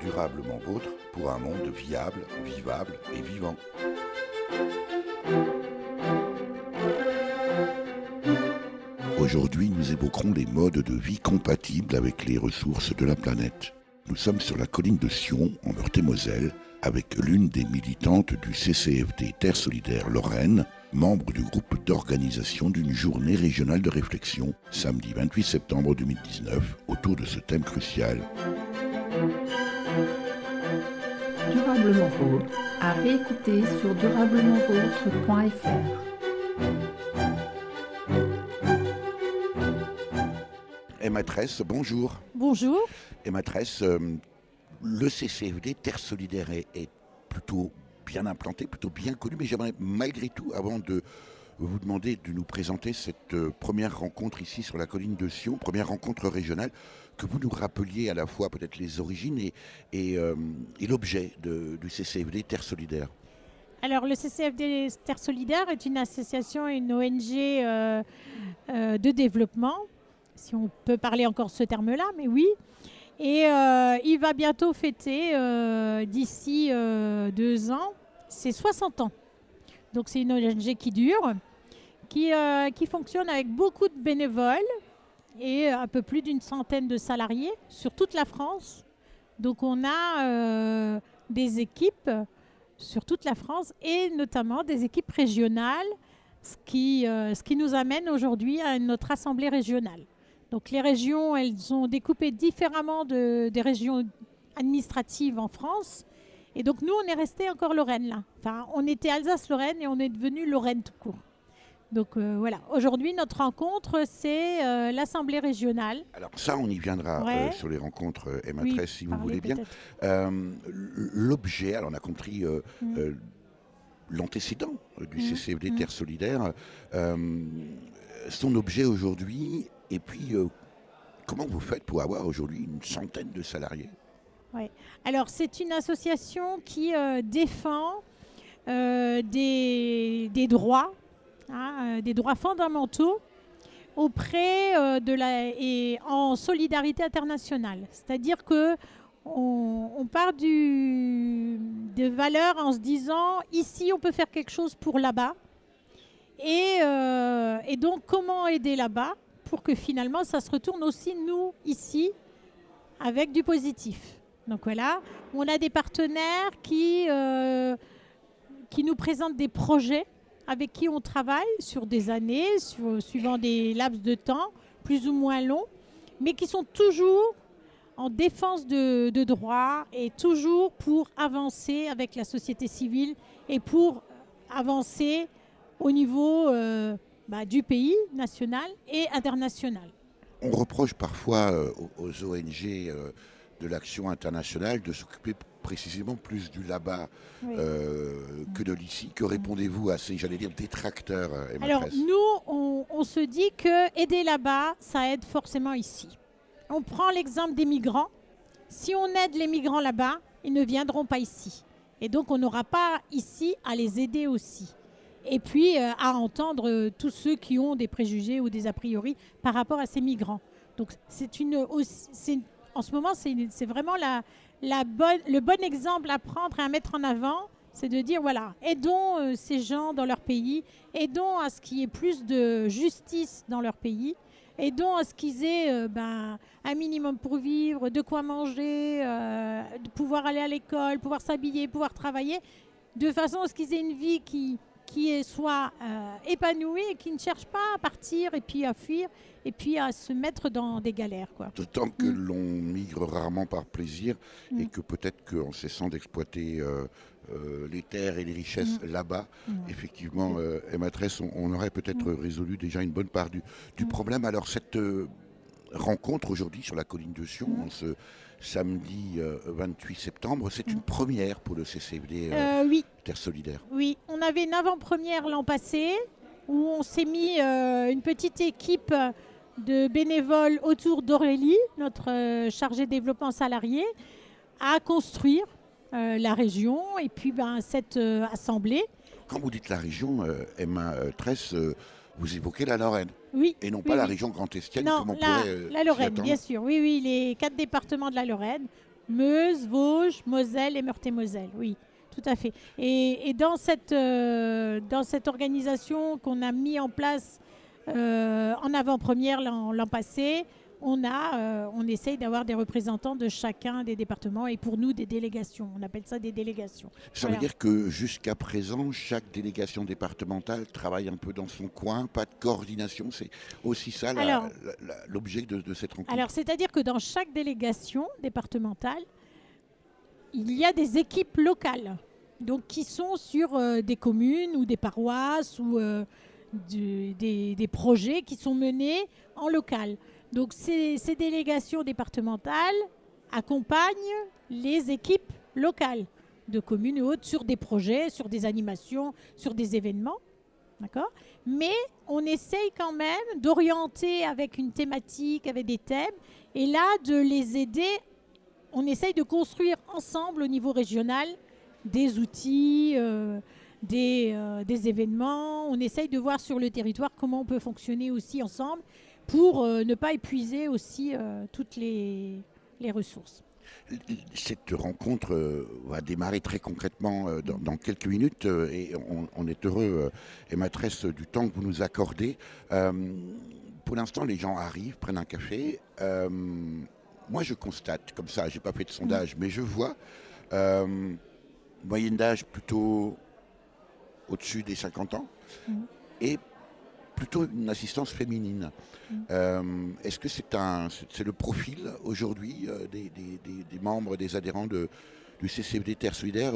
Durablement vôtre pour un monde viable, vivable et vivant. Aujourd'hui, nous évoquerons les modes de vie compatibles avec les ressources de la planète. Nous sommes sur la colline de Sion, en Meurthe-et-Moselle, avec l'une des militantes du CCFD Terre Solidaire Lorraine, membre du groupe d'organisation d'une journée régionale de réflexion, samedi 28 septembre 2019, autour de ce thème crucial. Durablement vôtre, à réécouter sur durablementvôtre.fr. Maîtresse, bonjour. Bonjour. Maîtresse, le CCFD Terre Solidaire est plutôt bien implanté, plutôt bien connu, mais j'aimerais malgré tout, avant de vous demander de nous présenter cette première rencontre ici sur la colline de Sion, première rencontre régionale, que vous nous rappeliez à la fois peut-être les origines et l'objet du CCFD Terre Solidaire. Alors le CCFD Terre Solidaire est une association, une ONG de développement, si on peut parler encore ce terme-là, mais oui. Et il va bientôt fêter, d'ici 2 ans, ses 60 ans. Donc c'est une ONG qui dure, qui fonctionne avec beaucoup de bénévoles et un peu plus d'une centaine de salariés sur toute la France. Donc on a des équipes sur toute la France et notamment des équipes régionales, ce qui nous amène aujourd'hui à notre assemblée régionale. Donc les régions, elles sont découpées différemment des régions administratives en France. Et donc nous, on est resté encore Lorraine là. Enfin, on était Alsace-Lorraine et on est devenu Lorraine tout court. Donc voilà, aujourd'hui notre rencontre, c'est l'Assemblée régionale. Alors ça, on y viendra sur les rencontres, Maîtresse, oui, si vous voulez bien. L'objet, alors on a compris l'antécédent du CCFD Terre Solidaire, son objet aujourd'hui, et puis comment vous faites pour avoir aujourd'hui une centaine de salariés? Oui. Alors c'est une association qui défend des droits, des droits fondamentaux auprès et en solidarité internationale. C'est-à-dire que on part de valeurs en se disant ici on peut faire quelque chose pour là-bas et donc comment aider là-bas pour que finalement ça se retourne aussi nous ici avec du positif. Donc voilà, on a des partenaires qui nous présentent des projets avec qui on travaille sur des années, suivant des laps de temps plus ou moins longs, mais qui sont toujours en défense de droits et toujours pour avancer avec la société civile et pour avancer au niveau du pays national et international. On reproche parfois aux ONG de l'action internationale de s'occuper précisément plus du là-bas que de l'ici. Que répondez-vous à ces, j'allais dire, détracteurs, Alors nous, on se dit que aider là-bas, ça aide forcément ici. On prend l'exemple des migrants. Si on aide les migrants là-bas, ils ne viendront pas ici. Et donc on n'aura pas ici à les aider aussi. Et puis à entendre tous ceux qui ont des préjugés ou des a priori par rapport à ces migrants. Donc en ce moment, c'est vraiment le bon exemple à prendre et à mettre en avant, c'est de dire, voilà, aidons ces gens dans leur pays, aidons à ce qu'il y ait plus de justice dans leur pays, aidons à ce qu'ils aient un minimum pour vivre, de quoi manger, de pouvoir aller à l'école, pouvoir s'habiller, pouvoir travailler, de façon à ce qu'ils aient une vie qui soit épanouie et qui ne cherche pas à partir et puis à fuir et puis à se mettre dans des galères, quoi. D'autant que l'on migre rarement par plaisir et que peut-être qu'en cessant d'exploiter les terres et les richesses là-bas, effectivement, Maîtresse, on aurait peut-être résolu déjà une bonne part du problème. Alors cette rencontre aujourd'hui sur la colline de Sion, ce samedi 28 septembre, c'est une première pour le CCFD oui. Terre Solidaire. Oui, on avait une avant-première l'an passé où on s'est mis une petite équipe de bénévoles autour d'Aurélie, notre chargée de développement salarié, à construire la région et puis cette assemblée. Quand vous dites la région, Maîtresse, vous évoquez la Lorraine. Oui. Et non pas la région grand-estienne, non, comme on pourrait la Lorraine, bien sûr. Oui, les 4 départements de la Lorraine. Meuse, Vosges, Moselle et Meurthe-et-Moselle. Oui, tout à fait. Et dans cette organisation qu'on a mis en place en avant-première l'an passé, on essaye d'avoir des représentants de chacun des départements et pour nous des délégations. On appelle ça des délégations. Ça veut dire que jusqu'à présent, chaque délégation départementale travaille un peu dans son coin, pas de coordination. C'est aussi ça l'objet de cette rencontre. Alors, c'est-à-dire que dans chaque délégation départementale, il y a des équipes locales, donc qui sont sur des communes ou des paroisses ou des projets qui sont menés en local. Donc ces délégations départementales accompagnent les équipes locales de communes et autres sur des projets, sur des animations, sur des événements. D'accord ? Mais on essaye quand même d'orienter avec une thématique, avec des thèmes, et là de les aider. On essaye de construire ensemble au niveau régional des outils, des événements. On essaye de voir sur le territoire comment on peut fonctionner aussi ensemble pour ne pas épuiser aussi toutes les ressources. Cette rencontre va démarrer très concrètement dans quelques minutes et on est heureux, Emma-Tresse, du temps que vous nous accordez. Pour l'instant, les gens arrivent, prennent un café. Moi, je constate, comme ça, je n'ai pas fait de sondage, mais je vois moyenne d'âge plutôt au-dessus des 50 ans et plutôt une assistance féminine. Est-ce que c'est le profil aujourd'hui des membres, des adhérents du CCFD Terre Solidaire?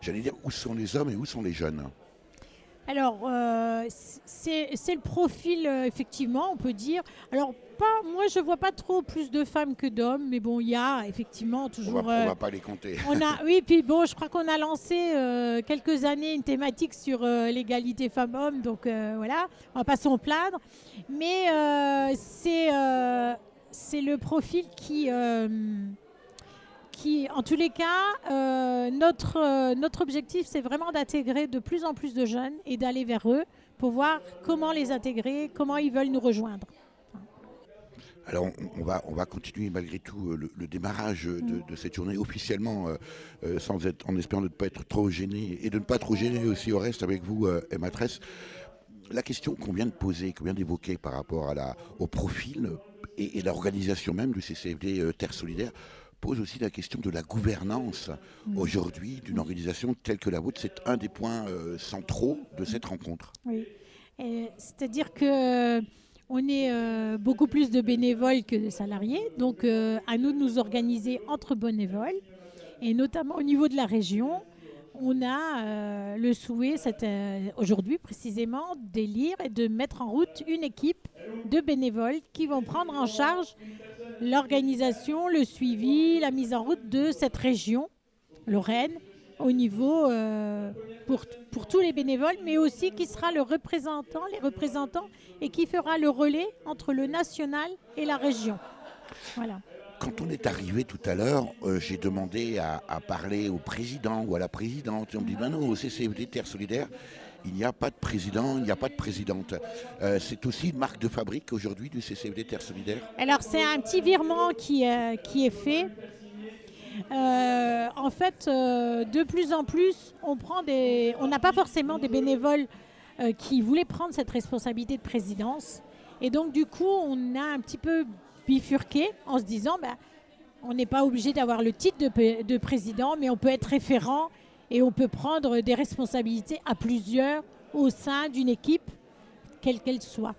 J'allais dire, où sont les hommes et où sont les jeunes? Alors, c'est le profil, effectivement, on peut dire. Alors, moi, je ne vois pas trop plus de femmes que d'hommes, mais bon, il y a effectivement toujours... On ne va pas les compter. Oui, puis bon, je crois qu'on a lancé quelques années une thématique sur l'égalité femmes-hommes, donc voilà, on ne va pas s'en plaindre. Mais c'est le profil qui, en tous les cas, notre objectif, c'est vraiment d'intégrer de plus en plus de jeunes et d'aller vers eux pour voir comment les intégrer, comment ils veulent nous rejoindre. Alors, on va continuer malgré tout le démarrage de cette journée officiellement, en espérant de ne pas être trop gêné et de ne pas trop gêner aussi au reste avec vous, Emma-Tresse. La question qu'on vient de poser, qu'on vient d'évoquer par rapport au profil et l'organisation même du CCFD Terre Solidaire pose aussi la question de la gouvernance aujourd'hui d'une organisation telle que la vôtre. C'est un des points centraux de cette rencontre. Oui, c'est-à-dire que on est beaucoup plus de bénévoles que de salariés, donc à nous de nous organiser entre bénévoles, et notamment au niveau de la région, on a le souhait, aujourd'hui précisément, d'élire et de mettre en route une équipe de bénévoles qui vont prendre en charge l'organisation, le suivi, la mise en route de cette région, Lorraine, au niveau pour tous les bénévoles, mais aussi qui sera les représentants et qui fera le relais entre le national et la région. Voilà. Quand on est arrivé tout à l'heure, j'ai demandé à parler au président ou à la présidente. Et on me dit, non, au CCFD Terre Solidaire, il n'y a pas de président, il n'y a pas de présidente. C'est aussi une marque de fabrique aujourd'hui du CCFD Terre Solidaire? Alors, c'est un petit virement qui est fait. En fait, de plus en plus, on n'a pas forcément des bénévoles qui voulaient prendre cette responsabilité de présidence. Et donc, du coup, on a un petit peu bifurqué en se disant, on n'est pas obligé d'avoir le titre de président, mais on peut être référent et on peut prendre des responsabilités à plusieurs au sein d'une équipe, quelle qu'elle soit.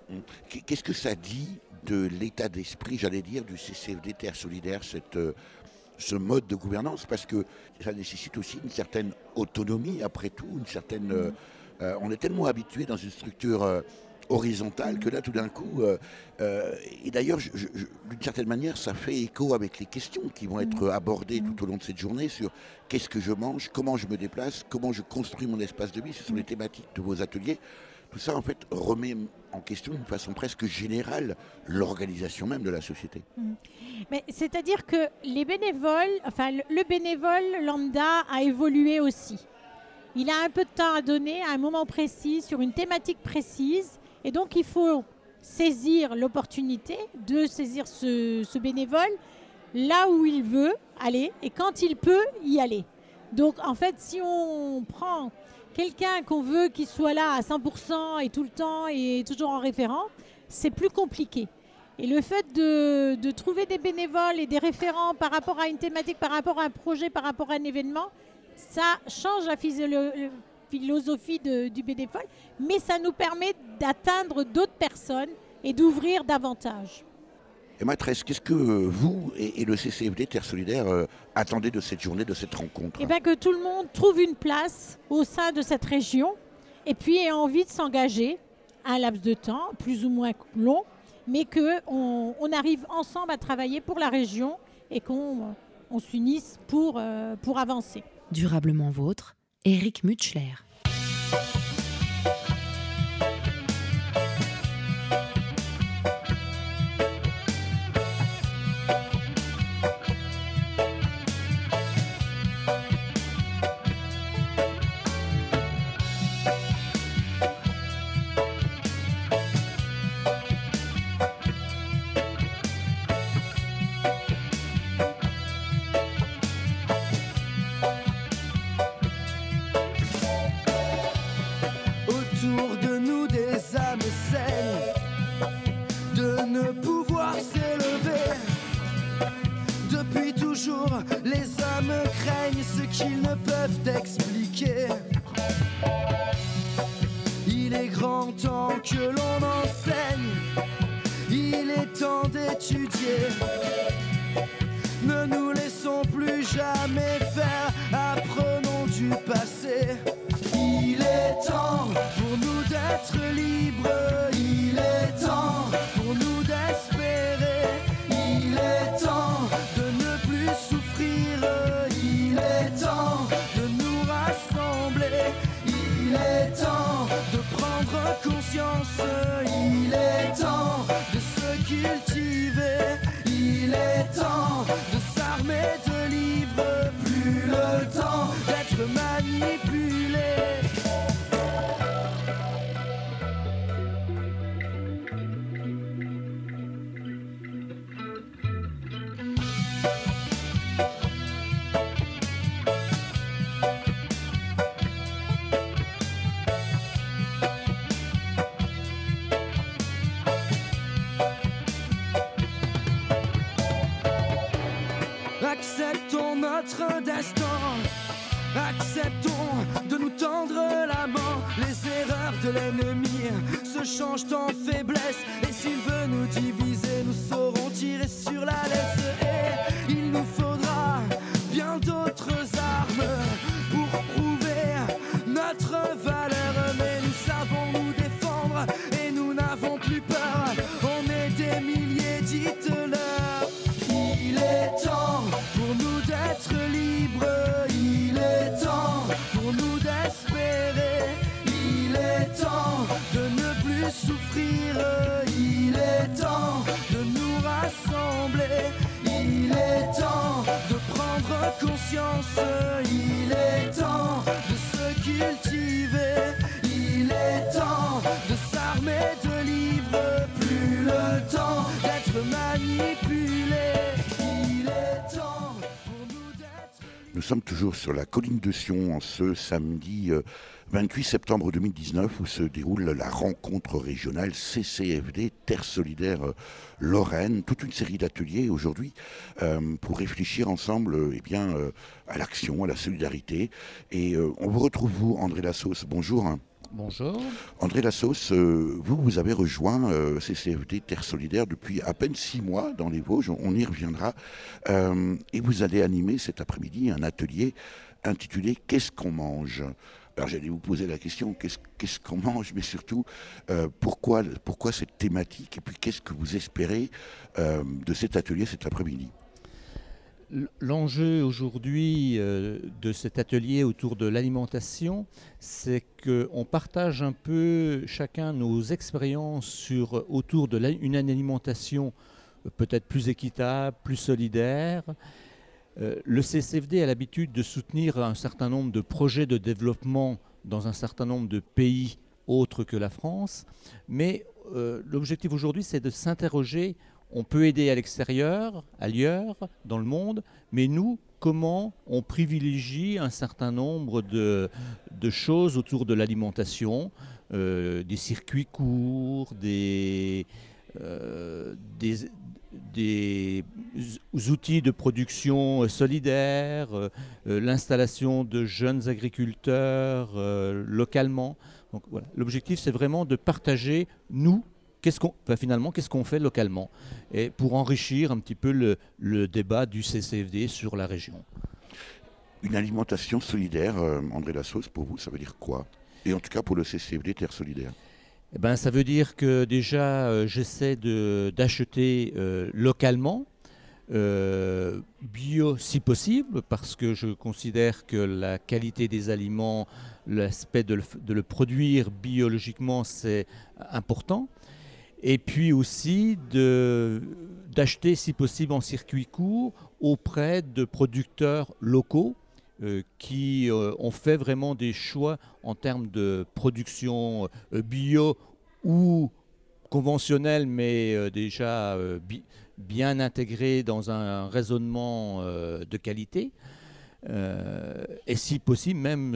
Qu'est-ce que ça dit de l'état d'esprit, j'allais dire, du CCFD Terre Solidaire, ce mode de gouvernance, parce que ça nécessite aussi une certaine autonomie, après tout, une certaine... on est tellement habitué dans une structure horizontale que là, tout d'un coup... et d'ailleurs, d'une certaine manière, ça fait écho avec les questions qui vont être abordées tout au long de cette journée sur qu'est-ce que je mange, comment je me déplace, comment je construis mon espace de vie. Ce sont les thématiques de vos ateliers. Tout ça, en fait, remet en question d'une façon presque générale l'organisation même de la société. Mais c'est-à-dire que les bénévoles, le bénévole lambda a évolué aussi. Il a un peu de temps à donner à un moment précis, sur une thématique précise, et donc il faut saisir l'opportunité de saisir ce bénévole, là où il veut aller et quand il peut y aller. Donc en fait, si on prend quelqu'un qu'on veut qu'il soit là à 100% et tout le temps et toujours en référent, c'est plus compliqué. Et le fait de trouver des bénévoles et des référents par rapport à une thématique, par rapport à un projet, par rapport à un événement, ça change la philosophie du bénévole, mais ça nous permet d'atteindre d'autres personnes et d'ouvrir davantage. Et maîtresse, qu'est-ce que vous et le CCFD Terre Solidaire attendez de cette journée, de cette rencontre? Eh bien, que tout le monde trouve une place au sein de cette région et puis ait envie de s'engager à un laps de temps plus ou moins long, mais qu'on arrive ensemble à travailler pour la région et qu'on s'unisse pour avancer. Durablement vôtre, Éric Mutschler. Autour de nous des âmes saignent de ne pouvoir s'élever. Depuis toujours, les hommes craignent ce qu'ils ne peuvent expliquer. Il est grand temps que l'on enseigne, il est temps d'étudier. Ne nous laissons plus jamais faire, apprenons du passé. Il est temps pour nous d'être libres, il est temps pour nous d'espérer, il est temps de ne plus souffrir, il est temps de nous rassembler, il est temps de prendre conscience, il est temps de se cultiver, il est temps de s'armer de livres, plus le temps d'être manipulé. Acceptons notre destin, acceptons de nous tendre la main. Les erreurs de l'ennemi se changent en faiblesse, et s'il veut nous diviser, nous saurons tirer sur la laisse. Et il nous faudra bien d'autres armes pour prouver notre valeur, mais nous savons nous défendre et nous n'avons plus peur. On est des milliers, dites-leur. Il est temps pour nous d'être libres, il est temps pour nous d'espérer, il est temps de ne plus souffrir, il est temps de nous rassembler, il est temps de prendre conscience, il est temps de se cultiver, il est temps de s'armer de livres, plus le temps d'être manipulé. Nous sommes toujours sur la colline de Sion en ce samedi 28 septembre 2019 où se déroule la rencontre régionale CCFD Terre Solidaire Lorraine. Toute une série d'ateliers aujourd'hui pour réfléchir ensemble à l'action, à la solidarité. Et on vous retrouve, vous, André Lassos. Bonjour. Bonjour. André Lassos, vous avez rejoint CCFD Terre Solidaire depuis à peine 6 mois dans les Vosges, on y reviendra. Et vous allez animer cet après-midi un atelier intitulé « Qu'est-ce qu'on mange ?» Alors j'allais vous poser la question, qu'est-ce qu'on mange, mais surtout, pourquoi cette thématique, et puis qu'est-ce que vous espérez de cet atelier cet après-midi ? L'enjeu aujourd'hui de cet atelier autour de l'alimentation, c'est qu'on partage un peu chacun nos expériences autour d'une alimentation peut-être plus équitable, plus solidaire. Le CCFD a l'habitude de soutenir un certain nombre de projets de développement dans un certain nombre de pays autres que la France, mais l'objectif aujourd'hui, c'est de s'interroger on peut aider à l'extérieur, ailleurs, dans le monde, mais nous, comment on privilégie un certain nombre de choses autour de l'alimentation, des circuits courts, des outils de production solidaire, l'installation de jeunes agriculteurs localement. Donc, voilà. L'objectif, c'est vraiment de partager, nous, qu'est-ce qu'on fait localement, et pour enrichir un petit peu le débat du CCFD sur la région. Une alimentation solidaire, André Lassos, pour vous, ça veut dire quoi? Et en tout cas pour le CCFD Terre Solidaire. Eh ben, ça veut dire que déjà, j'essaie d'acheter localement, bio si possible, parce que je considère que la qualité des aliments, l'aspect de le produire biologiquement, c'est important. Et puis aussi d'acheter si possible en circuit court auprès de producteurs locaux qui ont fait vraiment des choix en termes de production bio ou conventionnelle, mais déjà bien intégrée dans un raisonnement de qualité. Et si possible même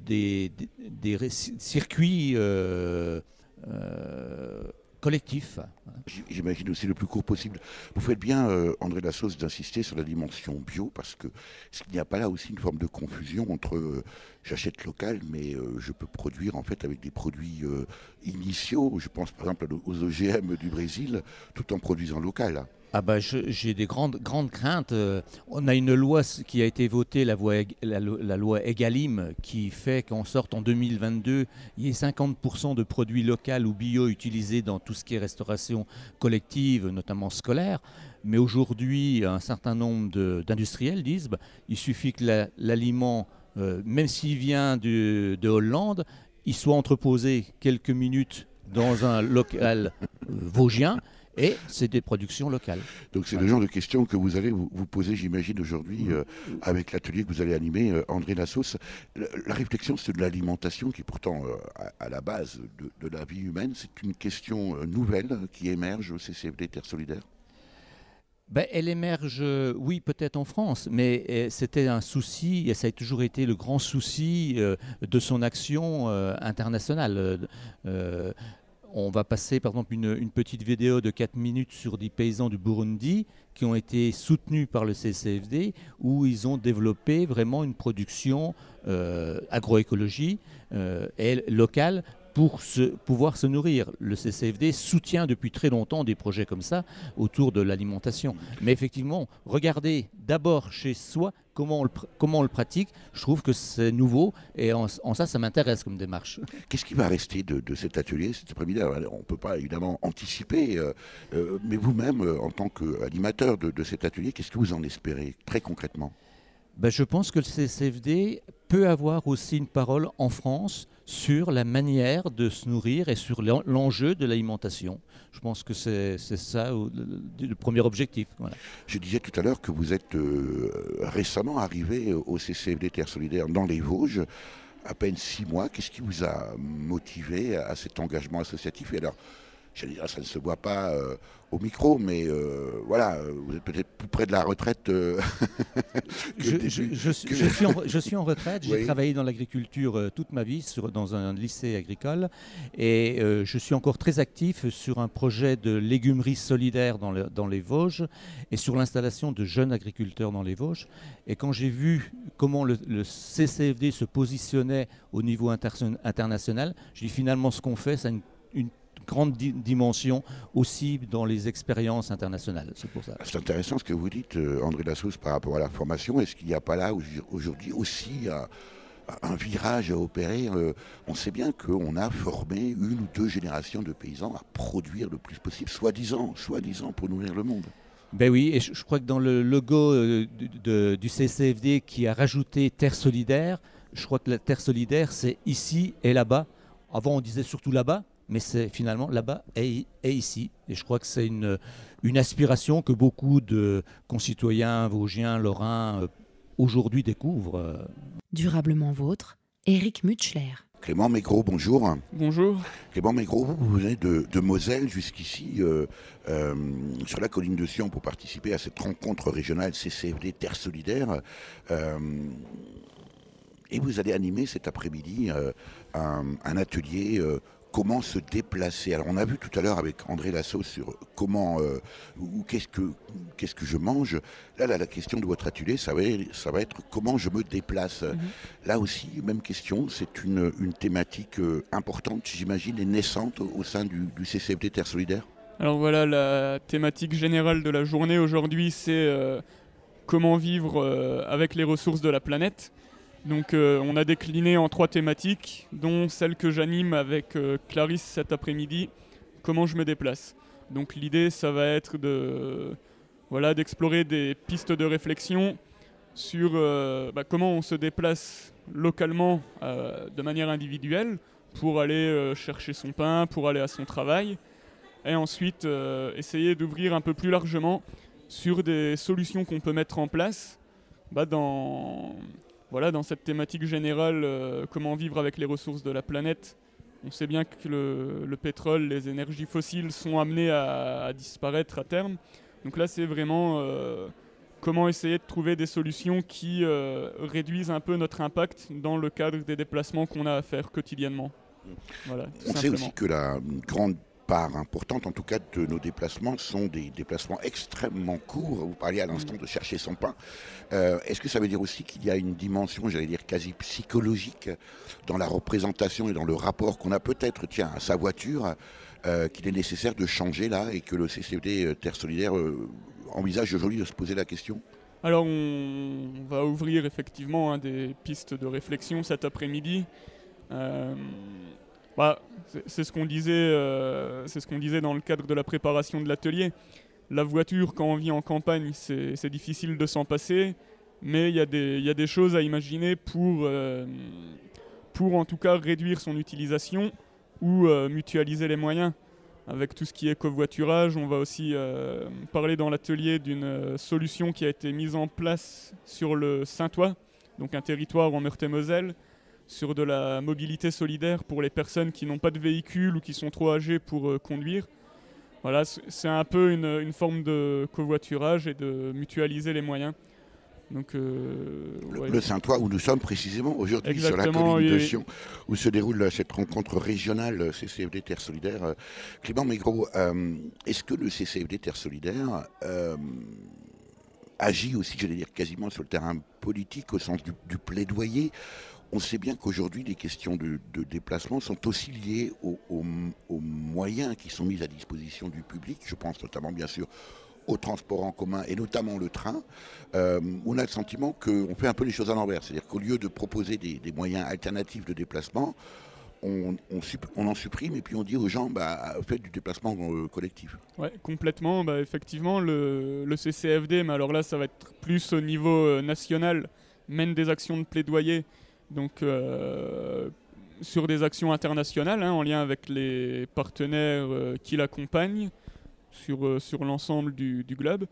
des circuits collectif. J'imagine aussi le plus court possible. Vous faites bien, André Lassos, d'insister sur la dimension bio, parce que est-ce qu'il n'y a pas là aussi une forme de confusion entre j'achète local, mais je peux produire en fait avec des produits initiaux. Je pense par exemple aux OGM du Brésil, tout en produisant local. Ah bah j'ai des grandes craintes. On a une loi qui a été votée, la loi Egalim, qui fait qu'en sorte en 2022, il y ait 50% de produits locaux ou bio utilisés dans tout ce qui est restauration collective, notamment scolaire. Mais aujourd'hui, un certain nombre d'industriels disent il suffit que l'aliment, même s'il vient de Hollande, il soit entreposé quelques minutes dans un local vosgien. Et c'est des productions locales. Donc c'est le genre de questions que vous allez vous poser, j'imagine, aujourd'hui, avec l'atelier que vous allez animer, André Lassos. La réflexion sur de l'alimentation, qui est pourtant à la base de la vie humaine, c'est une question nouvelle qui émerge au CCFD Terre Solidaire. Elle émerge, oui, peut-être en France, mais c'était un souci, et ça a toujours été le grand souci de son action internationale. On va passer par exemple une petite vidéo de 4 minutes sur des paysans du Burundi qui ont été soutenus par le CCFD, où ils ont développé vraiment une production agroécologie et locale pour pouvoir se nourrir. Le CCFD soutient depuis très longtemps des projets comme ça autour de l'alimentation. Mais effectivement, regardez d'abord chez soi comment on le pratique. Je trouve que c'est nouveau et en ça m'intéresse comme démarche. Qu'est-ce qui va rester de cet atelier cet après-midi? On ne peut pas évidemment anticiper, mais vous-même, en tant qu'animateur de cet atelier, qu'est-ce que vous en espérez très concrètement? Je pense que le CCFD peut avoir aussi une parole en France sur la manière de se nourrir et sur l'enjeu de l'alimentation. Je pense que c'est ça le premier objectif. Voilà. Je disais tout à l'heure que vous êtes récemment arrivé au CCFD Terre Solidaire dans les Vosges, à peine 6 mois. Qu'est-ce qui vous a motivé à cet engagement associatif? Et alors, j'allais dire, ça ne se voit pas au micro, mais voilà, vous êtes peut-être plus près de la retraite. Je suis en retraite, j'ai Oui. travaillé dans l'agriculture toute ma vie, dans un lycée agricole, et je suis encore très actif sur un projet de légumerie solidaire dans les Vosges, et sur l'installation de jeunes agriculteurs dans les Vosges. Et quand j'ai vu comment le CCFD se positionnait au niveau international, j'ai dit finalement ce qu'on fait, ça a une grande dimension aussi dans les expériences internationales. C'est pour ça. C'est intéressant ce que vous dites, André Lassos, par rapport à la formation. Est-ce qu'il n'y a pas là aujourd'hui aussi un virage à opérer? On sait bien qu'on a formé 1 ou 2 générations de paysans à produire le plus possible, soi-disant pour nourrir le monde. Ben oui, et je crois que dans le logo du CCFD qui a rajouté Terre Solidaire, je crois que la Terre Solidaire, c'est ici et là-bas. Avant, on disait surtout là-bas, mais c'est finalement là-bas et ici. Et je crois que c'est une aspiration que beaucoup de concitoyens vosgiens, lorrains, aujourd'hui découvrent. Durablement vôtre, Éric Mutschler. Clément Maigret, bonjour. Bonjour. Clément Maigret, vous venez de Moselle jusqu'ici sur la colline de Sion pour participer à cette rencontre régionale CCFD Terre Solidaire. Et vous allez animer cet après-midi un atelier comment se déplacer. Alors on a vu tout à l'heure avec André Lasso sur comment ou qu'est-ce que je mange. Là, la question de votre atelier, ça va être comment je me déplace. Là aussi, même question, c'est une thématique importante, j'imagine, et naissante au sein du CCFD Terre Solidaire. Alors voilà, la thématique générale de la journée aujourd'hui, c'est comment vivre avec les ressources de la planète. Donc on a décliné en 3 thématiques, dont celle que j'anime avec Clarisse cet après-midi, comment je me déplace. Donc l'idée, ça va être d'explorer des pistes de réflexion sur comment on se déplace localement de manière individuelle pour aller chercher son pain, pour aller à son travail, et ensuite essayer d'ouvrir un peu plus largement sur des solutions qu'on peut mettre en place dans cette thématique générale, comment vivre avec les ressources de la planète. On sait bien que le pétrole, les énergies fossiles sont amenées à disparaître à terme. Donc là, c'est vraiment comment essayer de trouver des solutions qui réduisent un peu notre impact dans le cadre des déplacements qu'on a à faire quotidiennement. Voilà, on sait aussi que la grande part importante, en tout cas, de nos déplacements sont des déplacements extrêmement courts. Vous parliez à l'instant de chercher son pain. Est-ce que ça veut dire aussi qu'il y a une dimension, j'allais dire, quasi psychologique dans la représentation et dans le rapport qu'on a peut-être, à sa voiture, qu'il est nécessaire de changer là et que le CCFD Terre Solidaire envisage aujourd'hui de se poser la question ? Alors on va ouvrir effectivement des pistes de réflexion cet après-midi. C'est ce qu'on disait dans le cadre de la préparation de l'atelier. La voiture, quand on vit en campagne, c'est difficile de s'en passer, mais il y a des choses à imaginer pour en tout cas réduire son utilisation ou mutualiser les moyens. Avec tout ce qui est covoiturage, on va aussi parler dans l'atelier d'une solution qui a été mise en place sur le Saintois, donc un territoire en Meurthe-et-Moselle, sur de la mobilité solidaire pour les personnes qui n'ont pas de véhicule ou qui sont trop âgées pour conduire. Voilà, c'est un peu une forme de covoiturage et de mutualiser les moyens. Donc, le Saintois où nous sommes précisément aujourd'hui sur la colline de Sion, où se déroule cette rencontre régionale CCFD Terre Solidaire. Clément Maigret, est-ce que le CCFD Terre Solidaire agit aussi, j'allais dire, quasiment sur le terrain politique au sens du plaidoyer ? On sait bien qu'aujourd'hui, les questions de déplacement sont aussi liées aux moyens qui sont mis à disposition du public. Je pense notamment, bien sûr, au transport en commun et notamment le train. On a le sentiment qu'on fait un peu les choses à l'envers. C'est-à-dire qu'au lieu de proposer des moyens alternatifs de déplacement, on en supprime et puis on dit aux gens, faites du déplacement collectif. Oui, complètement. Effectivement, le CCFD, mais alors là, ça va être plus au niveau national, mène des actions de plaidoyer. Donc sur des actions internationales en lien avec les partenaires qui l'accompagnent sur l'ensemble du globe.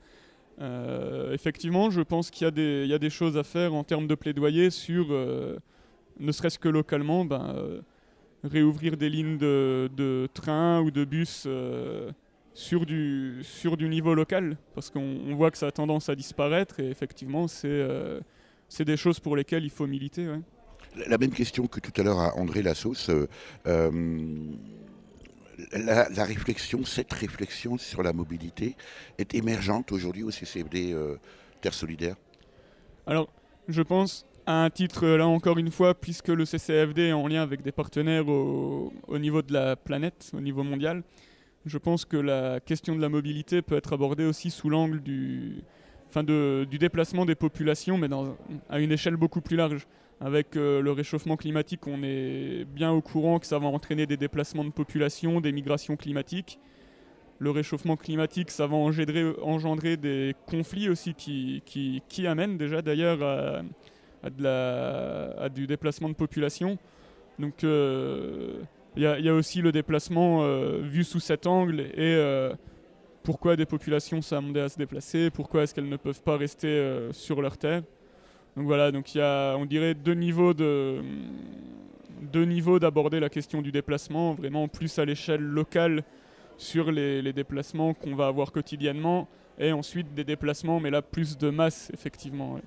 Effectivement, je pense qu'il y a des choses à faire en termes de plaidoyer sur, ne serait-ce que localement, réouvrir des lignes de train ou de bus sur du niveau local, parce qu'on voit que ça a tendance à disparaître et effectivement, c'est des choses pour lesquelles il faut militer. Ouais. La même question que tout à l'heure à André Lassos. La réflexion, cette réflexion sur la mobilité est émergente aujourd'hui au CCFD Terre Solidaire ? Alors, je pense, à un titre, là encore une fois, puisque le CCFD est en lien avec des partenaires au niveau de la planète, au niveau mondial, je pense que la question de la mobilité peut être abordée aussi sous l'angle du déplacement des populations, mais à une échelle beaucoup plus large. Avec le réchauffement climatique, on est bien au courant que ça va entraîner des déplacements de population, des migrations climatiques. Le réchauffement climatique, ça va engendrer des conflits aussi qui amènent déjà d'ailleurs à du déplacement de population. Donc il y a aussi le déplacement vu sous cet angle et pourquoi des populations sont amenées à se déplacer, pourquoi est-ce qu'elles ne peuvent pas rester sur leur terre. Donc voilà, donc il y a, on dirait, deux niveaux d'aborder la question du déplacement, vraiment plus à l'échelle locale sur les déplacements qu'on va avoir quotidiennement, et ensuite des déplacements, mais là plus de masse, effectivement. Ouais.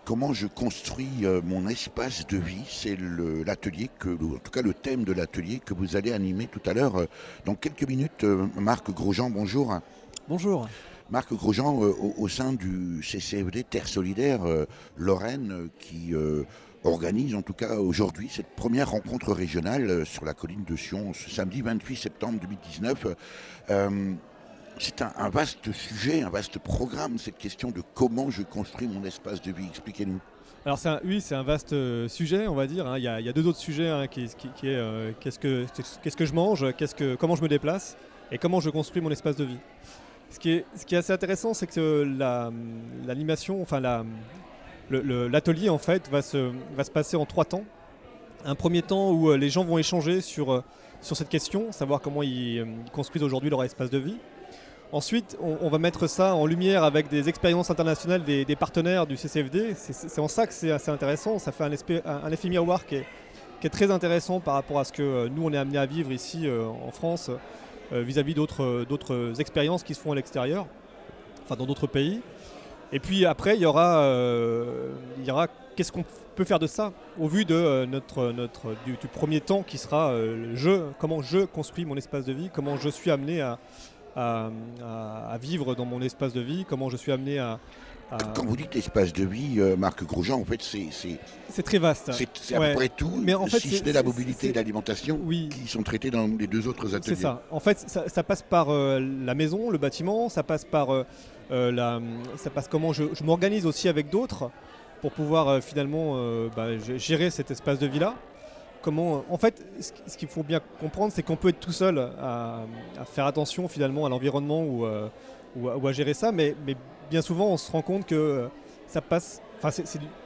Comment je construis mon espace de vie, c'est l'atelier, en tout cas le thème de l'atelier que vous allez animer tout à l'heure. Dans quelques minutes, Marc Grosjean, bonjour. Bonjour. Marc Grosjean, au sein du CCFD Terre Solidaire Lorraine, qui organise en tout cas aujourd'hui cette première rencontre régionale sur la colline de Sion, ce samedi 28 septembre 2019. C'est un vaste sujet, un vaste programme, cette question de comment je construis mon espace de vie. Expliquez-nous. Alors c'est un vaste sujet, on va dire. Hein. Il y a deux autres sujets hein, qui est qu'est-ce que je mange, comment je me déplace et comment je construis mon espace de vie. Ce qui est assez intéressant, c'est que l'animation, enfin l'atelier en fait va se passer en 3 temps. Un premier temps où les gens vont échanger sur cette question, savoir comment ils construisent aujourd'hui leur espace de vie. Ensuite, on va mettre ça en lumière avec des expériences internationales des partenaires du CCFD. C'est en ça que c'est assez intéressant. Ça fait un effet miroir qui est très intéressant par rapport à ce que nous, on est amené à vivre ici en France vis-à-vis d'autres expériences qui se font à l'extérieur, enfin dans d'autres pays. Et puis après, il y aura qu'est-ce qu'on peut faire de ça au vu de du premier temps qui sera comment je construis mon espace de vie, comment je suis amené à vivre dans mon espace de vie, comment je suis amené à... Quand vous dites espace de vie, Marc Grosjean, en fait, c'est très vaste. C'est à peu près tout, mais en fait, si ce n'est la mobilité et l'alimentation, oui, qui sont traités dans les deux autres ateliers. C'est ça. En fait, ça passe par la maison, le bâtiment, ça passe par comment je m'organise aussi avec d'autres pour pouvoir finalement gérer cet espace de vie-là. En fait, ce qu'il faut bien comprendre, c'est qu'on peut être tout seul à faire attention finalement à l'environnement ou à gérer ça, mais bien souvent on se rend compte que ça passe. Enfin,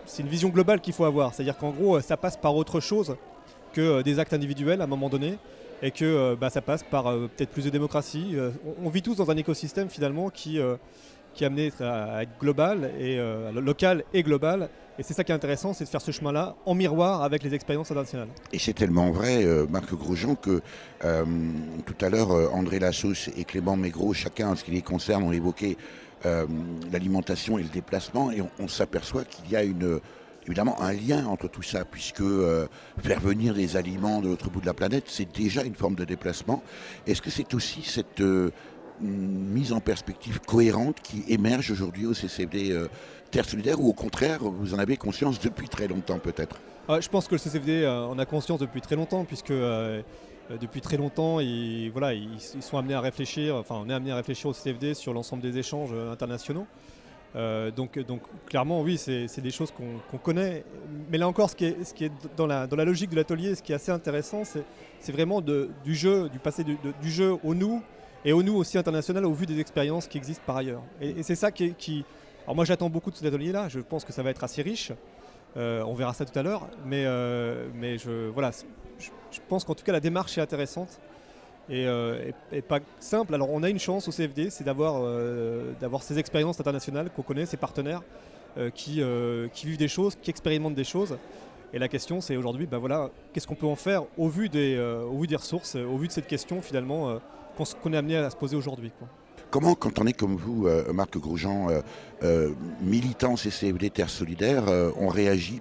c'est une vision globale qu'il faut avoir, c'est-à-dire qu'en gros, ça passe par autre chose que des actes individuels à un moment donné, et que ça passe par peut-être plus de démocratie. On vit tous dans un écosystème finalement qui qui est amené à être global, et local et global. Et c'est ça qui est intéressant, c'est de faire ce chemin-là en miroir avec les expériences internationales. Et c'est tellement vrai, Marc Grosjean, que tout à l'heure, André Lassos et Clément Maigret, chacun en ce qui les concerne, ont évoqué l'alimentation et le déplacement, et on s'aperçoit qu'il y a évidemment un lien entre tout ça, puisque faire venir des aliments de l'autre bout de la planète, c'est déjà une forme de déplacement. Est-ce que c'est aussi cette mise en perspective cohérente qui émerge aujourd'hui au CCFD Terre Solidaire, ou au contraire, vous en avez conscience depuis très longtemps peut-être? Je pense que le CCFD en a conscience depuis très longtemps, puisque depuis très longtemps, ils sont amenés à réfléchir, enfin on est amené à réfléchir au CCFD sur l'ensemble des échanges internationaux. Donc clairement, oui, c'est des choses qu'on connaît. Mais là encore, ce qui est dans la logique de l'atelier, ce qui est assez intéressant, c'est vraiment du jeu, du passé du jeu au nous, et au nous aussi international, au vu des expériences qui existent par ailleurs. Et c'est ça qui... Alors moi j'attends beaucoup de cet atelier-là, je pense que ça va être assez riche, on verra ça tout à l'heure, mais je pense qu'en tout cas la démarche est intéressante et pas simple. Alors on a une chance au CFD, c'est d'avoir ces expériences internationales qu'on connaît, ces partenaires qui vivent des choses, qui expérimentent des choses. Et la question c'est aujourd'hui, qu'est-ce qu'on peut en faire au vu des ressources, au vu de cette question finalement qu'on est amené à se poser aujourd'hui, quoi. Comment, quand on est comme vous, Marc Grosjean, militant CCFD Terre Solidaire, on réagit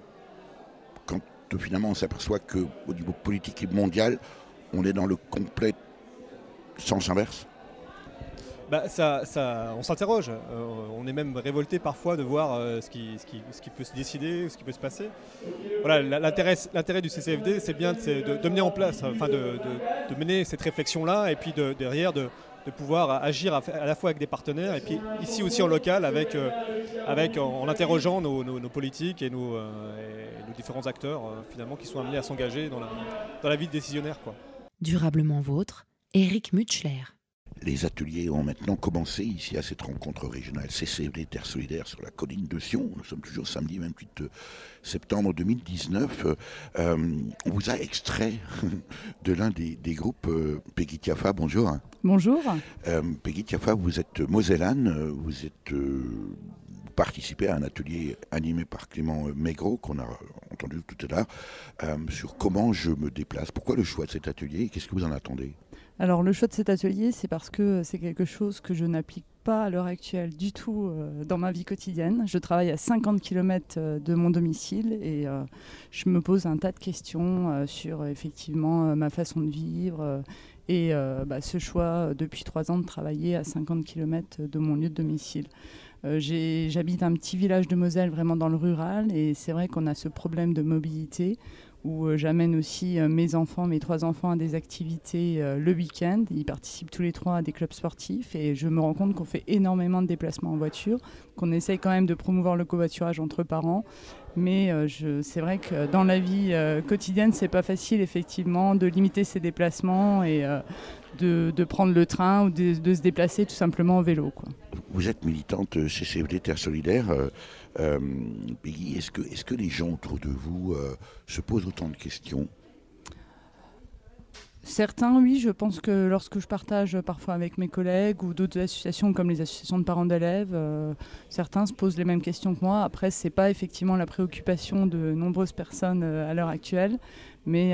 quand finalement on s'aperçoit qu'au niveau politique et mondial, on est dans le complet sens inverse? On s'interroge. On est même révolté parfois de voir ce qui peut se décider, ce qui peut se passer. Voilà, l'intérêt du CCFD, c'est bien de mener en place, de mener cette réflexion-là, et puis derrière de pouvoir agir à la fois avec des partenaires, et puis ici aussi en local, en interrogeant nos politiques et nos différents acteurs finalement qui sont amenés à s'engager dans la vie de décisionnaire, quoi. Durablement vôtre, Éric Mutschler. Les ateliers ont maintenant commencé ici à cette rencontre régionale CCFD Terre Solidaire sur la colline de Sion. Nous sommes toujours samedi 28 septembre 2019. On vous a extrait de l'un des groupes. Peggy Tiafa, bonjour. Bonjour. Peggy Tiafa, vous êtes mosellane, vous participez à un atelier animé par Clément Maigret, qu'on a entendu tout à l'heure, sur comment je me déplace. Pourquoi le choix de cet atelier et qu'est-ce que vous en attendez? Alors le choix de cet atelier, c'est parce que c'est quelque chose que je n'applique pas à l'heure actuelle du tout dans ma vie quotidienne. Je travaille à 50 km de mon domicile et je me pose un tas de questions sur effectivement ma façon de vivre et ce choix depuis 3 ans de travailler à 50 km de mon lieu de domicile. J'habite un petit village de Moselle vraiment dans le rural et c'est vrai qu'on a ce problème de mobilité où j'amène aussi mes 3 enfants à des activités le week-end. Ils participent tous les 3 à des clubs sportifs et je me rends compte qu'on fait énormément de déplacements en voiture, qu'on essaye quand même de promouvoir le covoiturage entre parents. Mais c'est vrai que dans la vie quotidienne, c'est pas facile effectivement de limiter ces déplacements et de prendre le train ou de se déplacer tout simplement en vélo, quoi. Vous êtes militante CCFD Terre Solidaire. Peggy, est-ce que les gens autour de vous se posent autant de questions? Certains, oui. Je pense que lorsque je partage parfois avec mes collègues ou d'autres associations comme les associations de parents d'élèves, certains se posent les mêmes questions que moi. Après, ce n'est pas effectivement la préoccupation de nombreuses personnes à l'heure actuelle. Mais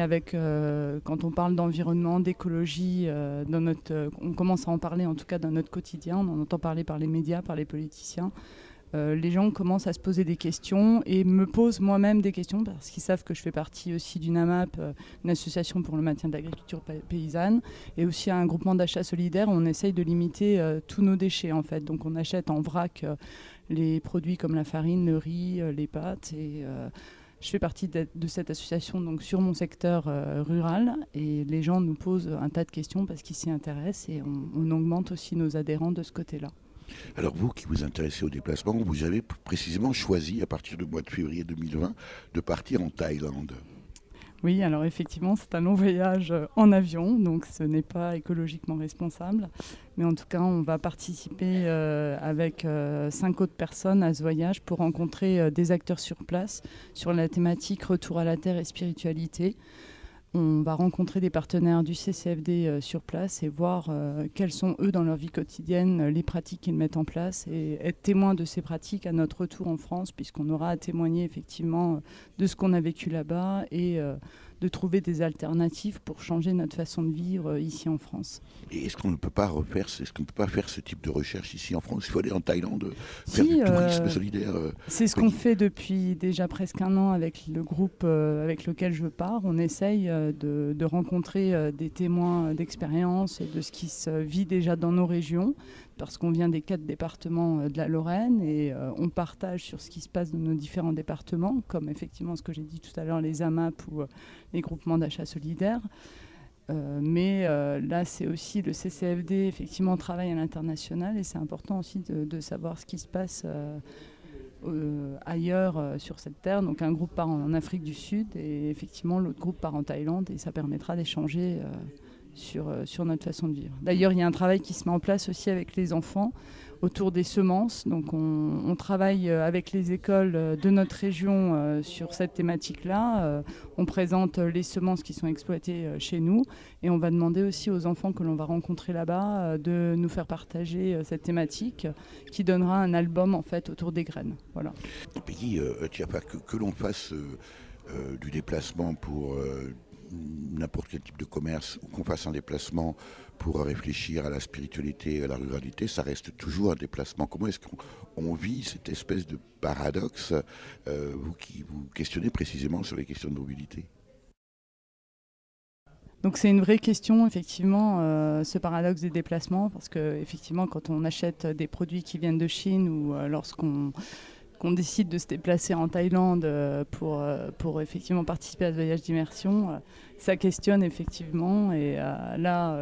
quand on parle d'environnement, d'écologie, on commence à en parler en tout cas dans notre quotidien. On en entend parler par les médias, par les politiciens. Les gens commencent à se poser des questions et me posent moi-même des questions parce qu'ils savent que je fais partie aussi d'une AMAP, une association pour le maintien de l'agriculture paysanne, et aussi un groupement d'achat solidaire où on essaye de limiter tous nos déchets en fait. Donc on achète en vrac les produits comme la farine, le riz, les pâtes et je fais partie de cette association donc, sur mon secteur rural et les gens nous posent un tas de questions parce qu'ils s'y intéressent et on augmente aussi nos adhérents de ce côté-là. Alors vous qui vous intéressez au déplacement, vous avez précisément choisi à partir du mois de février 2020 de partir en Thaïlande. Oui, alors effectivement c'est un long voyage en avion, donc ce n'est pas écologiquement responsable. Mais en tout cas on va participer avec 5 autres personnes à ce voyage pour rencontrer des acteurs sur place sur la thématique retour à la terre et spiritualité. On va rencontrer des partenaires du CCFD sur place et voir quelles sont, eux, dans leur vie quotidienne, les pratiques qu'ils mettent en place et être témoin de ces pratiques à notre retour en France, puisqu'on aura à témoigner effectivement de ce qu'on a vécu là-bas et de trouver des alternatives pour changer notre façon de vivre ici en France. Et est-ce qu'on ne peut pas faire ce type de recherche ici en France? Il faut aller en Thaïlande, faire du tourisme solidaire. C'est ce qu'on fait depuis déjà presque un an avec le groupe avec lequel je pars. On essaye de rencontrer des témoins d'expérience et de ce qui se vit déjà dans nos régions, parce qu'on vient des 4 départements de la Lorraine et on partage sur ce qui se passe dans nos différents départements, comme effectivement ce que j'ai dit tout à l'heure, les AMAP ou les groupements d'achat solidaires. Mais là, c'est aussi le CCFD, effectivement, travaille à l'international et c'est important aussi de savoir ce qui se passe ailleurs sur cette terre. Donc un groupe part en Afrique du Sud et effectivement l'autre groupe part en Thaïlande et ça permettra d'échanger sur notre façon de vivre. D'ailleurs, il y a un travail qui se met en place aussi avec les enfants autour des semences. Donc on travaille avec les écoles de notre région sur cette thématique-là. On présente les semences qui sont exploitées chez nous et on va demander aussi aux enfants que l'on va rencontrer là-bas de nous faire partager cette thématique qui donnera un album en fait autour des graines. Voilà. Peggy, que l'on fasse du déplacement pour n'importe quel type de commerce ou qu'on fasse un déplacement pour réfléchir à la spiritualité et à la ruralité, ça reste toujours un déplacement. Comment est-ce qu'on vit cette espèce de paradoxe, vous qui vous questionnez précisément sur les questions de mobilité? Donc c'est une vraie question, effectivement, ce paradoxe des déplacements, parce que effectivement, quand on achète des produits qui viennent de Chine ou lorsqu'on décide de se déplacer en Thaïlande pour effectivement participer à ce voyage d'immersion, ça questionne effectivement. Et là,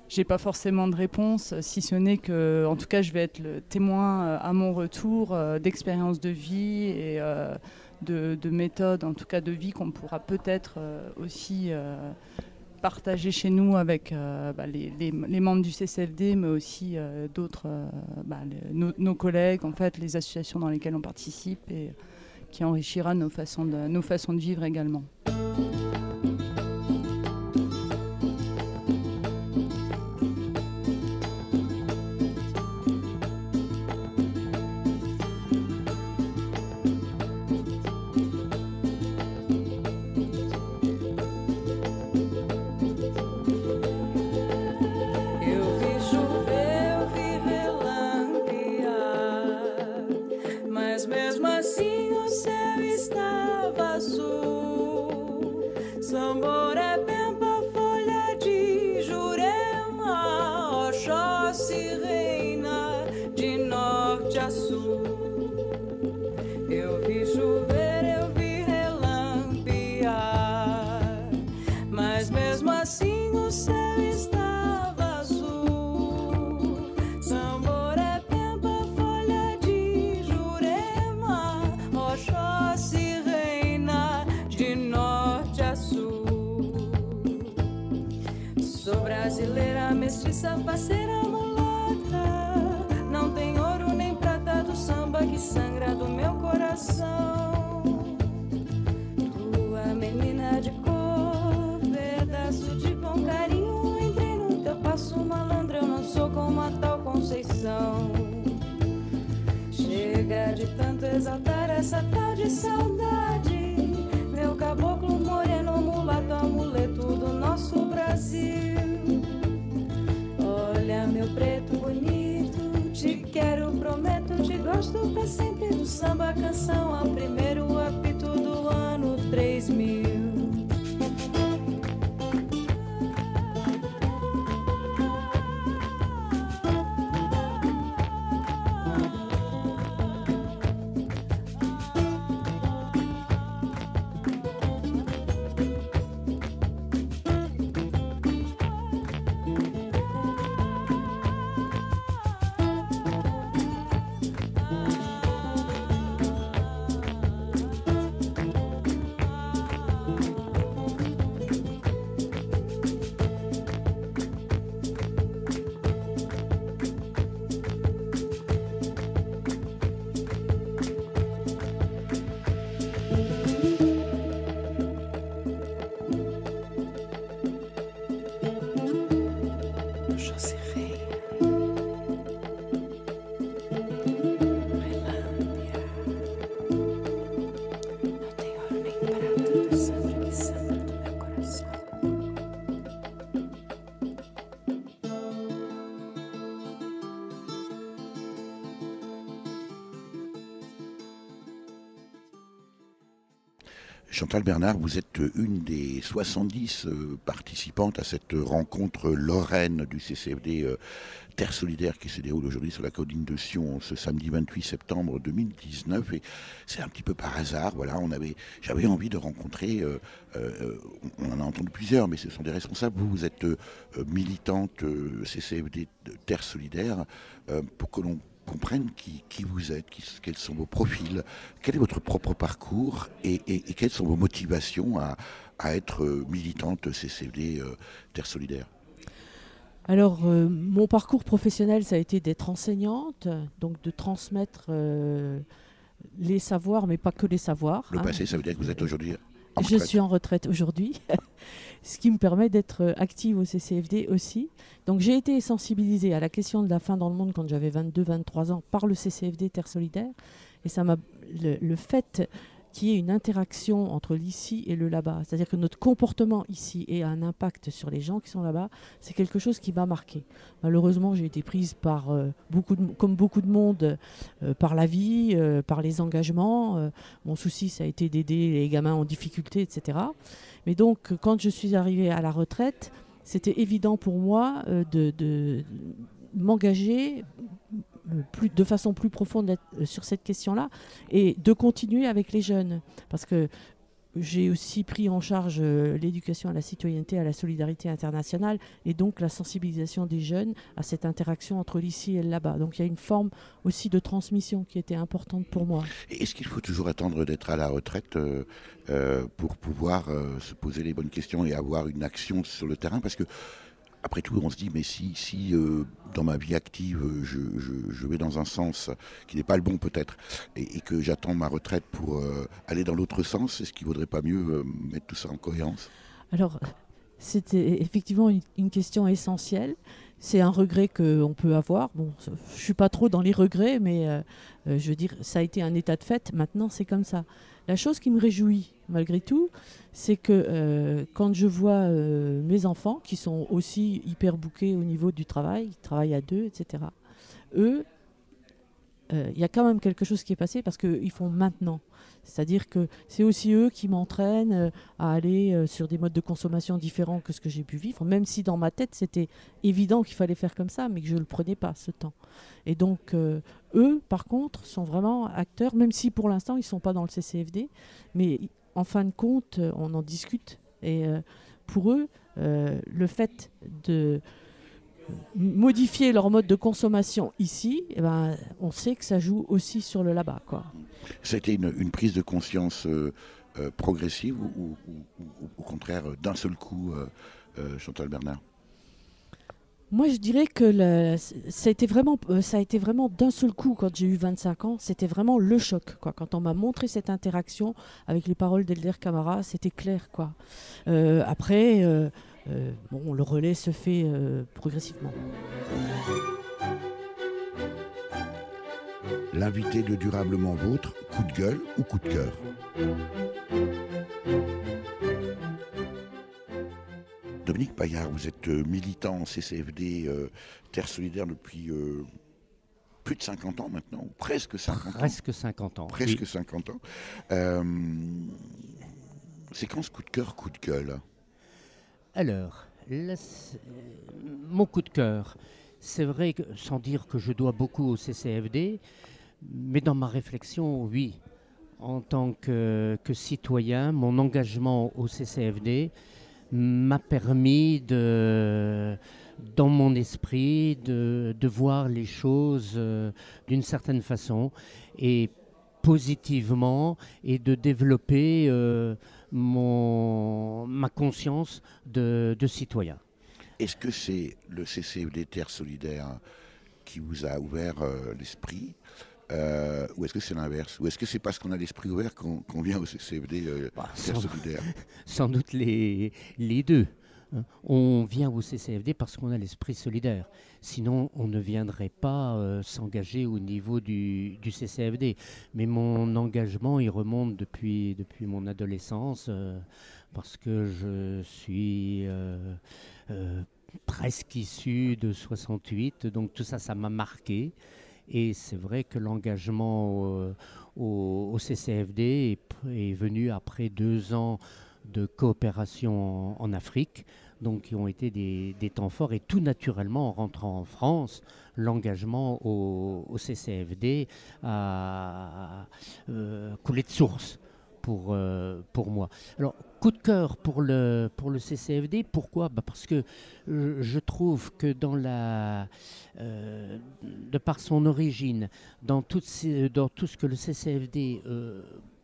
j'ai pas forcément de réponse, si ce n'est que, en tout cas, je vais être le témoin à mon retour d'expériences de vie et de méthodes, en tout cas de vie, qu'on pourra peut-être aussi partager chez nous avec les membres du CCFD, mais aussi d'autres, nos collègues, en fait, les associations dans lesquelles on participe et qui enrichira nos façons de vivre également. Brasileira, mestiça, parceira, mulata. Não tem ouro nem prata do samba que sangra do meu coração. Tua menina de cor, pedaço de bom carinho. Entrei no teu passo, malandro, eu não sou como a tal Conceição. Chega de tanto exaltar essa tal de saudade. Meu caboclo moreno, mulato, amuleto do nosso Brasil. Olha, meu preto bonito, te quero, prometo, te gosto pra sempre do samba canção, ao primeiro apito do ano 3000. Chantal Bernard, vous êtes une des 70 participantes à cette rencontre lorraine du CCFD Terre Solidaire qui se déroule aujourd'hui sur la colline de Sion ce samedi 28 septembre 2019. Et c'est un petit peu par hasard, voilà, j'avais envie de rencontrer, on en a entendu plusieurs, mais ce sont des responsables. Vous êtes militante CCFD Terre Solidaire, pour que l'on comprennent qui vous êtes, quels sont vos profils, quel est votre propre parcours et quelles sont vos motivations à être militante CCFD Terre Solidaire. Alors, mon parcours professionnel, ça a été d'être enseignante, donc de transmettre les savoirs, mais pas que les savoirs. Le passé, ça veut dire que vous êtes aujourd'hui en retraite. Je suis en retraite aujourd'hui, ce qui me permet d'être active au CCFD aussi. Donc j'ai été sensibilisée à la question de la faim dans le monde quand j'avais 22-23 ans par le CCFD Terre Solidaire. Et ça m'a le fait qu'il y ait une interaction entre l'ici et le là-bas, c'est-à-dire que notre comportement ici ait un impact sur les gens qui sont là-bas, c'est quelque chose qui m'a marqué. Malheureusement, j'ai été prise par comme beaucoup de monde, par la vie, par les engagements. Mon souci, ça a été d'aider les gamins en difficulté, etc. Mais donc, quand je suis arrivée à la retraite, c'était évident pour moi de m'engager de façon plus profonde sur cette question-là et de continuer avec les jeunes. Parce que j'ai aussi pris en charge l'éducation à la citoyenneté, à la solidarité internationale et donc la sensibilisation des jeunes à cette interaction entre l'ici et le là-bas. Donc il y a une forme aussi de transmission qui était importante pour moi. Est-ce qu'il faut toujours attendre d'être à la retraite pour pouvoir se poser les bonnes questions et avoir une action sur le terrain? Parce que après tout, on se dit, mais si dans ma vie active, je vais dans un sens qui n'est pas le bon peut-être, et que j'attends ma retraite pour aller dans l'autre sens, est-ce qu'il ne vaudrait pas mieux mettre tout ça en cohérence? Alors, c'était effectivement une question essentielle. C'est un regret qu'on peut avoir. Bon, je ne suis pas trop dans les regrets, mais je veux dire, ça a été un état de fait. Maintenant, c'est comme ça. La chose qui me réjouit, malgré tout, c'est que quand je vois mes enfants, qui sont aussi hyper bookés au niveau du travail, ils travaillent à deux, etc., eux, il y a quand même quelque chose qui est passé parce qu'ils font maintenant. C'est-à-dire que c'est aussi eux qui m'entraînent à aller sur des modes de consommation différents que ce que j'ai pu vivre, même si dans ma tête c'était évident qu'il fallait faire comme ça, mais que je ne le prenais pas ce temps. Et donc eux, par contre, sont vraiment acteurs, même si pour l'instant ils ne sont pas dans le CCFD, mais en fin de compte, on en discute. Et pour eux, le fait de modifier leur mode de consommation ici, eh ben, on sait que ça joue aussi sur le là-bas, quoi. Ça a été une prise de conscience progressive ou au contraire d'un seul coup, Chantal Bernard? Moi, je dirais que ça a été vraiment d'un seul coup quand j'ai eu 25 ans. C'était vraiment le choc, quoi. Quand on m'a montré cette interaction avec les paroles d'Elder Camara, c'était clair, quoi. Après, bon, le relais se fait progressivement. L'invité de Durablement Vôtre, coup de gueule ou coup de cœur? Dominique Paillard, vous êtes militant CCFD Terre Solidaire depuis plus de 50 ans maintenant, ou presque 50 ans. Presque 50 ans. Presque oui. 50 ans. C'est quand ce coup de cœur, coup de gueule? Alors, mon coup de cœur, c'est vrai, que, sans dire que je dois beaucoup au CCFD, mais dans ma réflexion, oui. En tant que citoyen, mon engagement au CCFD m'a permis dans mon esprit, de voir les choses d'une certaine façon et positivement et de développer ma conscience de citoyen. Est-ce que c'est le CCFD Terre Solidaire qui vous a ouvert l'esprit ou est-ce que c'est l'inverse? Ou est-ce que c'est parce qu'on a l'esprit ouvert qu'on vient au CCFD Terre Solidaire? Sans doute les deux. On vient au CCFD parce qu'on a l'esprit solidaire. Sinon, on ne viendrait pas s'engager au niveau du CCFD. Mais mon engagement, il remonte depuis mon adolescence parce que je suis presque issu de 68. Donc tout ça, ça m'a marqué. Et c'est vrai que l'engagement au CCFD est venu après 2 ans de coopération en Afrique, donc qui ont été des temps forts. Et tout naturellement, en rentrant en France, l'engagement au CCFD a coulé de source pour moi. Alors, coup de cœur pour le CCFD, pourquoi? Parce que je trouve que de par son origine, dans tout ce que le CCFD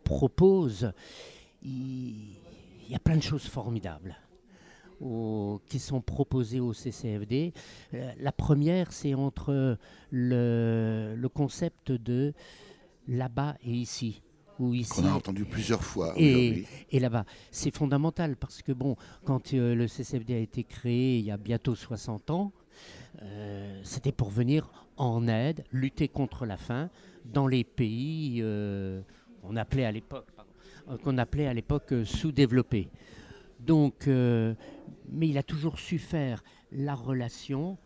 propose, il y a plein de choses formidables qui sont proposées au CCFD. La première, c'est entre le concept de là-bas et ici. Qu'on a entendu plusieurs fois. Et là-bas, c'est fondamental parce que quand le CCFD a été créé il y a bientôt 60 ans, c'était pour venir en aide, lutter contre la faim dans les pays qu'on appelait à l'époque sous-développés. Donc, mais il a toujours su faire la relation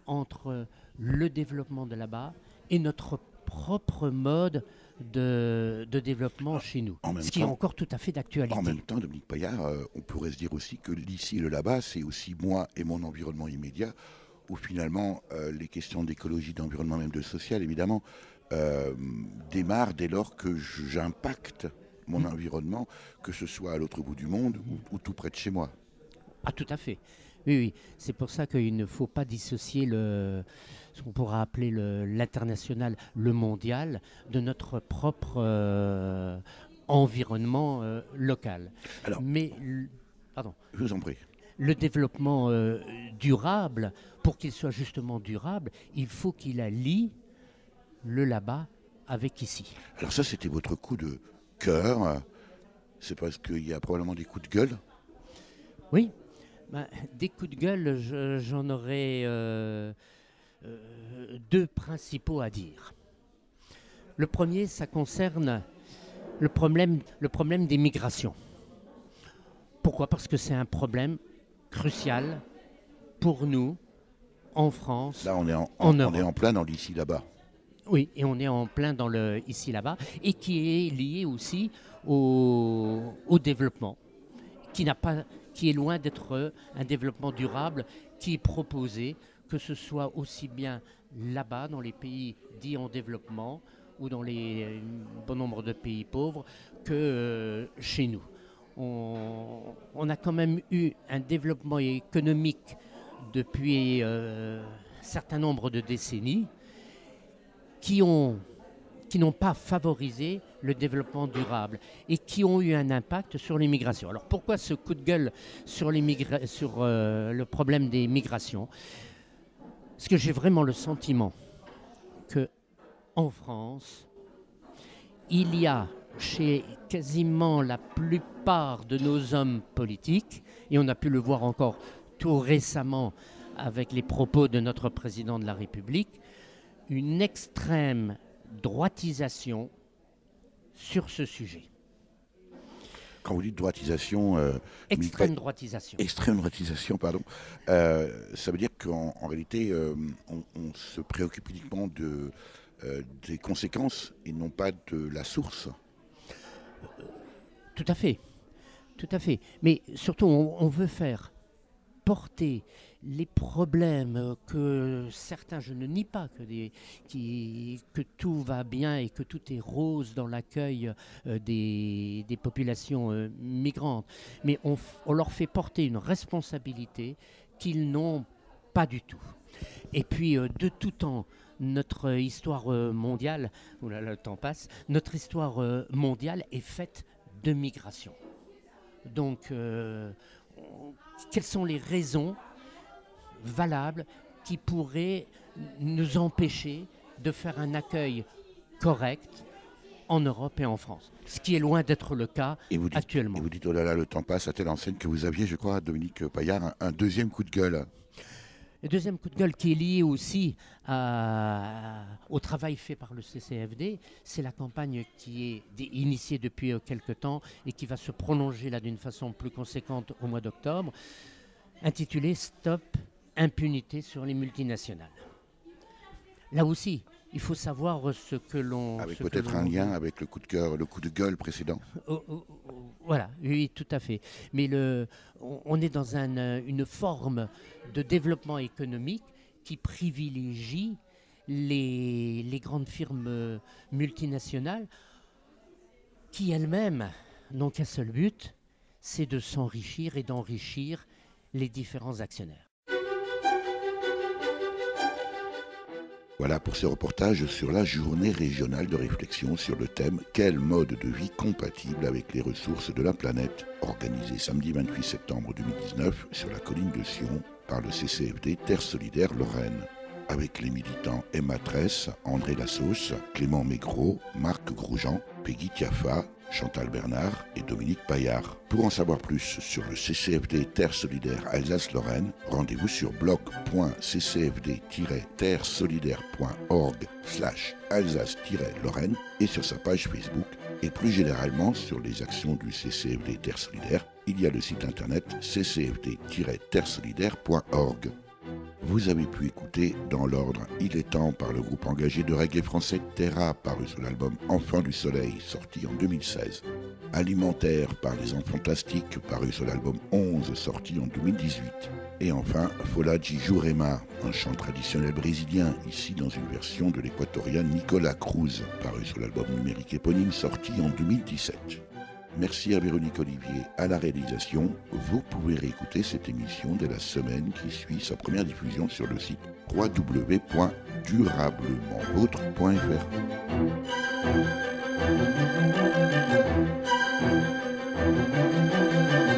entre le développement de là-bas et notre propre mode de développement chez nous, ce qui est encore tout à fait d'actualité. En même temps, Dominique Paillard, on pourrait se dire aussi que l'ici et le là-bas, c'est aussi moi et mon environnement immédiat, où finalement les questions d'écologie, d'environnement, même de social, évidemment, démarrent dès lors que j'impacte mon environnement, que ce soit à l'autre bout du monde ou tout près de chez moi. Ah, tout à fait. Oui. C'est pour ça qu'il ne faut pas dissocier ce qu'on pourra appeler l'international, le mondial, de notre propre environnement local. Alors, pardon. Je vous en prie. Le développement durable, pour qu'il soit justement durable, il faut qu'il allie le là-bas avec ici. Alors ça, c'était votre coup de cœur. C'est parce qu'il y a probablement des coups de gueule. Oui. Des coups de gueule, j'en aurais 2 principaux à dire. Le premier, ça concerne le problème des migrations. Pourquoi? Parce que c'est un problème crucial pour nous, en France, là, on est en on est en plein dans l'ici là-bas. Oui, et on est en plein dans le ici là-bas, et qui est lié aussi au développement, qui est loin d'être un développement durable qui est proposé, que ce soit aussi bien là-bas, dans les pays dits en développement, ou dans un bon nombre de pays pauvres, que chez nous. On a quand même eu un développement économique depuis un certain nombre de décennies qui n'ont pas favorisé le développement durable et qui ont eu un impact sur l'immigration. Alors pourquoi ce coup de gueule sur le problème des migrations? Parce que j'ai vraiment le sentiment qu'en France, il y a chez quasiment la plupart de nos hommes politiques, et on a pu le voir encore tout récemment avec les propos de notre président de la République, une extrême droitisation sur ce sujet. Quand vous dites droitisation... extrême droitisation. Extrême droitisation, pardon. Ça veut dire qu'en réalité, on se préoccupe uniquement des conséquences et non pas de la source. Tout à fait. Tout à fait. Mais surtout, on veut faire porter les problèmes que certains, je ne nie pas que tout va bien et que tout est rose dans l'accueil des populations migrantes, mais on leur fait porter une responsabilité qu'ils n'ont pas du tout. Et puis de tout temps, notre histoire mondiale, le temps passe, notre histoire mondiale est faite de migration. Donc quelles sont les raisons valables qui pourraient nous empêcher de faire un accueil correct en Europe et en France, ce qui est loin d'être le cas actuellement. Et vous dites, oh là là, le temps passe, à telle enseigne que vous aviez, je crois, Dominique Paillard, un deuxième coup de gueule. Le deuxième coup de gueule qui est lié aussi au travail fait par le CCFD, c'est la campagne qui est initiée depuis quelque temps et qui va se prolonger là d'une façon plus conséquente au mois d'octobre, intitulée « Stop impunité sur les multinationales ». Là aussi, il faut savoir ce que l'on... Avec peut-être un lien avec le coup de cœur, le coup de gueule précédent. Voilà, oui, tout à fait. Mais on est dans une forme de développement économique qui privilégie les grandes firmes multinationales qui elles-mêmes n'ont qu'un seul but, c'est de s'enrichir et d'enrichir les différents actionnaires. Voilà pour ce reportage sur la journée régionale de réflexion sur le thème « Quel mode de vie compatible avec les ressources de la planète ?» organisé samedi 28 septembre 2019 sur la colline de Sion par le CCFD Terre Solidaire Lorraine, avec les militants Emma Tresse, André Lassos, Clément Maigret, Marc Grosjean, Peggy Tiafa, Chantal Bernard et Dominique Paillard. Pour en savoir plus sur le CCFD Terre Solidaire Alsace-Lorraine, rendez-vous sur blog.ccfd-solidaire.org/Alsace-Lorraine et sur sa page Facebook. Et plus généralement sur les actions du CCFD Terre Solidaire, il y a le site internet ccfd-terresolidaire.org. Vous avez pu écouter dans l'ordre Il est temps par le groupe engagé de reggae français Terra, paru sur l'album Enfants du Soleil, sorti en 2016. Alimentaire par les Enfants Fantastiques, paru sur l'album 11, sorti en 2018. Et enfin, Folaji Jurema, un chant traditionnel brésilien, ici dans une version de l'équatorien Nicolas Cruz, paru sur l'album numérique éponyme, sorti en 2017. Merci à Véronique Olivier à la réalisation. Vous pouvez réécouter cette émission dès la semaine qui suit sa première diffusion sur le site www.durablementvôtre.fr.